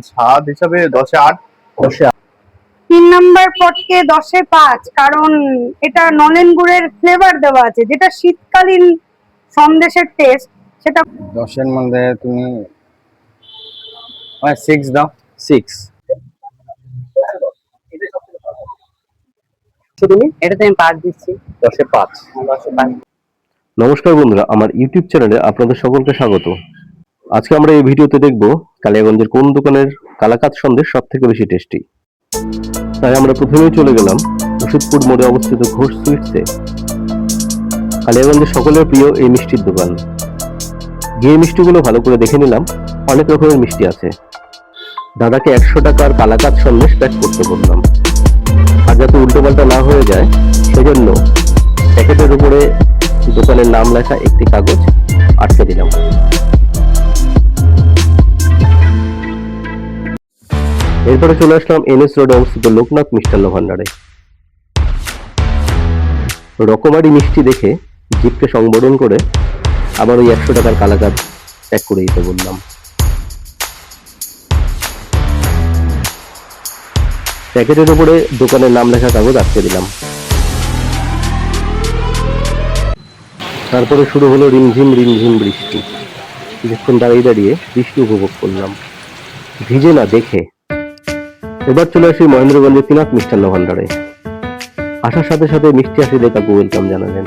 স্বাদ হিসাবে 10-এ 8। 10-এ 8। 3 নম্বর পটকে 10-এ 5, কারণ এটা নলেন গুড়ের ফ্লেভার দেওয়া আছে, যেটা শীতকালীন সন্দেশের টেস্ট, সেটা 10-এর মধ্যে তুমি 6 দাও। 6। তুমি এটাতে আমি 5 দিচ্ছি। 10-এ 5। 10-এ 5। নমস্কার বন্ধুরা, আমার ইউটিউব চ্যানেলে আপনাদের সকলকে স্বাগত। আজকে আমরা এই ভিডিওতে দেখব কালিয়াগঞ্জের কোন দোকানের কালাকাঁদ সন্দেশ সব থেকে বেশি টেস্টি। তাই আমরা প্রথমেই চলে গেলাম ওষুধপুর মোড়ে অবস্থিত ঘোষ সুইটসে। কালিয়াগঞ্জের সকলের প্রিয় এই মিষ্টির দোকান। গিয়ে মিষ্টিগুলো ভালো করে দেখে নিলাম, অনেক রকমের মিষ্টি আছে। দাদাকে 100 টাকার কালাকাঁদ সন্দেশ প্যাক করতে বললাম, আর যাতে উল্টোপাল্টা না হয়ে যায় সেজন্য প্যাকেটের উপরে দোকানের নাম লেখা একটি কাগজ আটকে দিলাম। এরপরে চলে আসলাম এনএস রোডে অবস্থিত লোকনাথ মিষ্টান্ন ভান্ডারে। রকমারি মিষ্টি দেখে জিভকে সংবরণ করে আবার ওই 100 টাকার কালাকাঁদ প্যাক করে দিতে বললাম। প্যাকেটের উপরে দোকানের নাম লেখা কাগজ আটকে দিলাম। তারপরে শুরু হলো রিমঝিম রিমঝিম বৃষ্টি। কিছুক্ষণ দাঁড়িয়ে দাঁড়িয়ে বৃষ্টি উপভোগ করলাম, ভিজে না দেখে। এবার চলে আসি মহেন্দ্রগঞ্জের তিনাথ মিষ্টান্ন ভান্ডারে। আসার সাথে সাথে মিষ্টি আসলে কাকু ওয়েলকাম জানালেন।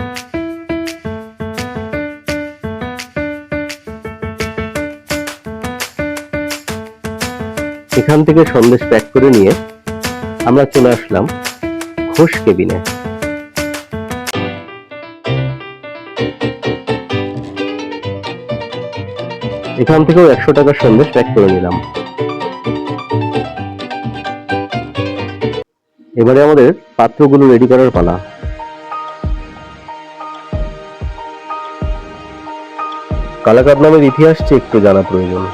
এখান থেকে সন্দেশ প্যাক করে নিয়ে আমরা চলে আসলাম ঘোষ কেবিনে। এখান থেকেও 100 টাকার সন্দেশ প্যাক করে নিলাম। এবারে আমাদের পাত্রগুলো রেডি করার পালা। কালাকাঁদ নামের ইতিহাসটি একটু জানা প্রয়োজন।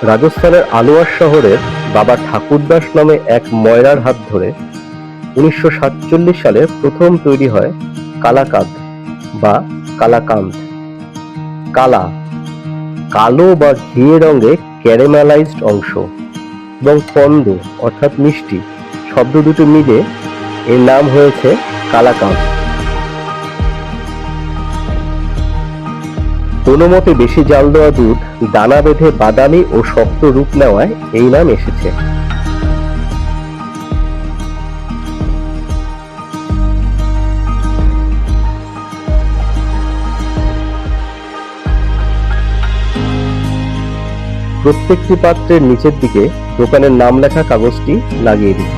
রাজস্থানের আলোয়ার শহরের বাবা ঠাকুরদাস নামে এক ময়রার হাত ধরে 1947 সালে প্রথম তৈরি হয় কালাকাঁদ বা কালাকাঁদ। কালা, কালো বা ঘিয়ে রঙে ক্যারামেলাইজড অংশ, এবং কন্দ অর্থাৎ মিষ্টি, শব্দ দুটো মিলে এর নাম হয়েছে কালাকাঁদ। কোনো মতে বেশি জাল দেওয়া দুধ দানা বেঁধে বাদামি ও শক্ত রূপ নেওয়ায় এই নাম এসেছে। প্রত্যেকটি পাত্রের নিচের দিকে দোকানের নাম লেখা কাগজটি লাগিয়ে দিই।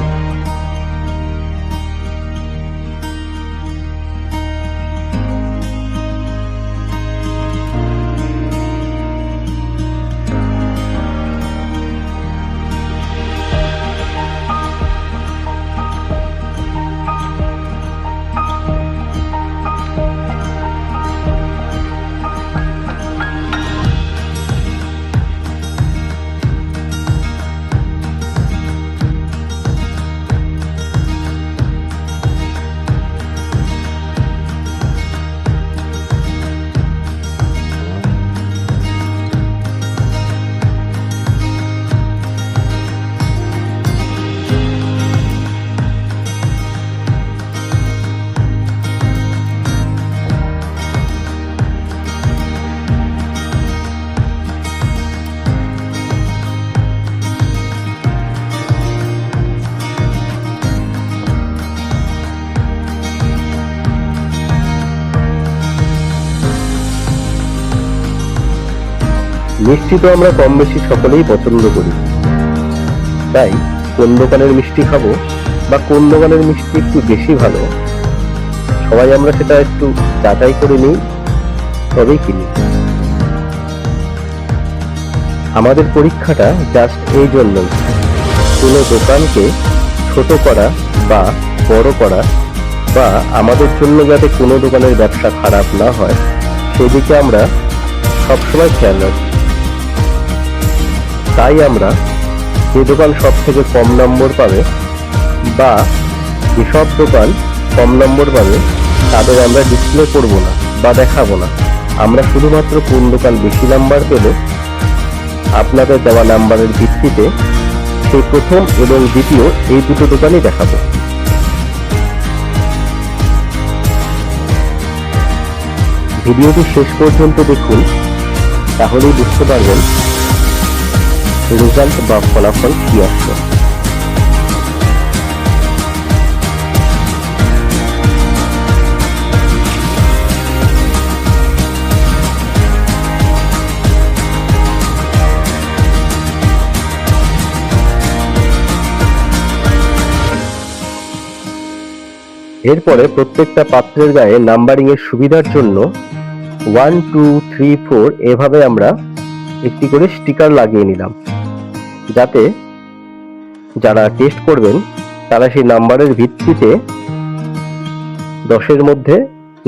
মিষ্টি তো আমরা কম বেশি সকলেই পছন্দ করি, তাই কোন দোকানের মিষ্টি খাবো বা কোন দোকানের মিষ্টি একটু বেশি ভালো, সবাই আমরা সেটা একটু যাচাই করে নিই, তবেই কিনি। আমাদের পরীক্ষাটা জাস্ট এই জন্যই, কোনো দোকানকে ছোট করা বা বড় করা, বা আমাদের জন্য যাতে কোনো দোকানের ব্যবসা খারাপ না হয় সেদিকে আমরা সবসময় খেয়াল রাখি। তাই আমরা যে দোকান সব থেকে কম নম্বর পাবে বা যেসব দোকান কম নম্বর পাবে তাদের আমরা ডিসপ্লে করব না বা দেখাবো না। আমরা শুধুমাত্র কোন দোকান বেশি নাম্বার পেল আপনাদের দেওয়া নাম্বারের ভিত্তিতে সেই প্রথম এবং দ্বিতীয় এই দুটো দোকানই দেখাবো। ভিডিওটি শেষ পর্যন্ত দেখুন, তাহলেই বুঝতে পারবেন রেজাল্ট বা ফলাফল কি আসবে। এরপরে প্রত্যেকটা পাত্রের গায়ে নাম্বারিং এর সুবিধার জন্য 1 2 3 4 এভাবে আমরা একটি করে স্টিকার লাগিয়ে নিলাম, যাতে যারা টেস্ট করবেন তারা সেই নাম্বারের ভিত্তিতে 10-এর মধ্যে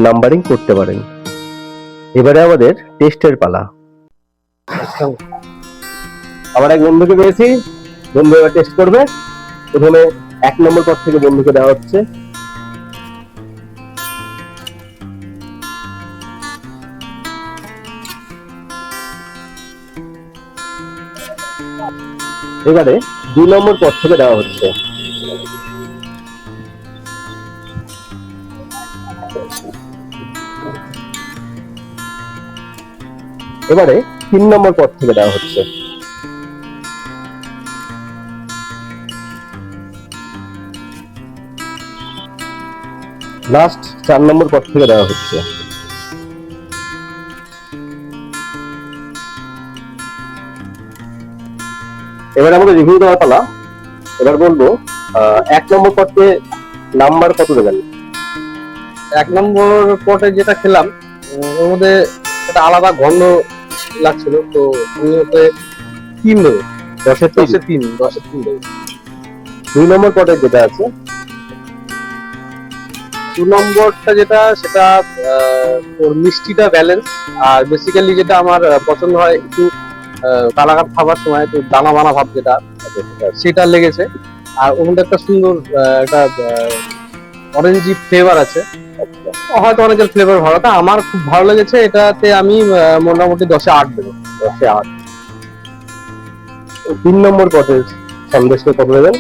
নাম্বারিং করতে পারেন। এবারে আমাদের টেস্টের পালা। আবার এক বন্ধুকে পেয়েছি, বন্ধু এবার টেস্ট করবে। প্রথমে 1 নম্বর পদ থেকে বন্ধুকে দেওয়া হচ্ছে। এবারে 2 নম্বর পদ থেকে দেওয়া হচ্ছে। এবারে 3 নম্বর পদ থেকে দেওয়া হচ্ছে। লাস্ট 4 নম্বর পদ থেকে দেওয়া হচ্ছে। এবার আমাদের রিভিউ দেওয়ার পালা। এবার বলবো 1 নম্বর পদে নাম্বার কত দেবেন? 1 নম্বর পটে যেটা খেলাম ওর মধ্যে একটা আলাদা গন্ধ লাগছিল, তো আমি ওতে 3 দেবো। 10-এ 3 দেবো। 2 নম্বর পদে যেটা আছে 2 নম্বরটা যেটা, সেটা ওর মিষ্টিটা ব্যালেন্স, আর বেসিক্যালি যেটা আমার পছন্দ হয় একটু কালাকাত খাবার সময় একটু দানা বানা ভাব যেটা, সেটা লেগেছে। আর ওর মধ্যে একটা সুন্দর একটা অরেঞ্জি ফ্লেভার আছে। হয়তো অনেকের ফ্লেভার ভালো, তা আমার খুব ভালো লেগেছে। এটাতে আমি মোটামুটি 10-এ 8 দেবো। 10-এ 8। 3 নম্বর পদের সন্দেশে কত দেবেন?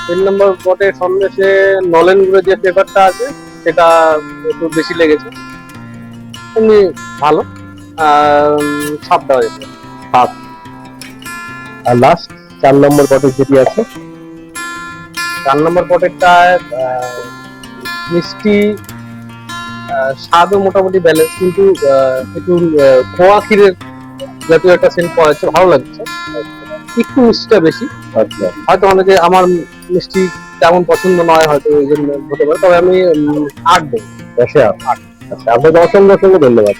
3 নম্বর পটে সন্দেশে নলেন গুড়ের যে ফ্লেভারটা আছে সেটা একটু বেশি লেগেছে, এমনি ভালো। 7 দেওয়া যেতে। 7। আর লাস্ট 4 নম্বর পদের যেটি আছে 4 নম্বর পটেরটায় মিষ্টি, স্বাদও মোটামুটি ব্যালেন্স, কিন্তু একটু খোয়া ক্ষীরের জাতীয় একটা সেন্ট পাওয়া যাচ্ছে, ভালো লাগছে। একটু মিষ্টিটা বেশি। আচ্ছা, হয়তো অনেকে, আমার মিষ্টি তেমন পছন্দ নয়, হয়তো এই জন্য হতে পারে, তবে আমি 8 দেবো। 10-এ 8। আচ্ছা, আপনাকে অসংখ্য ধন্যবাদ।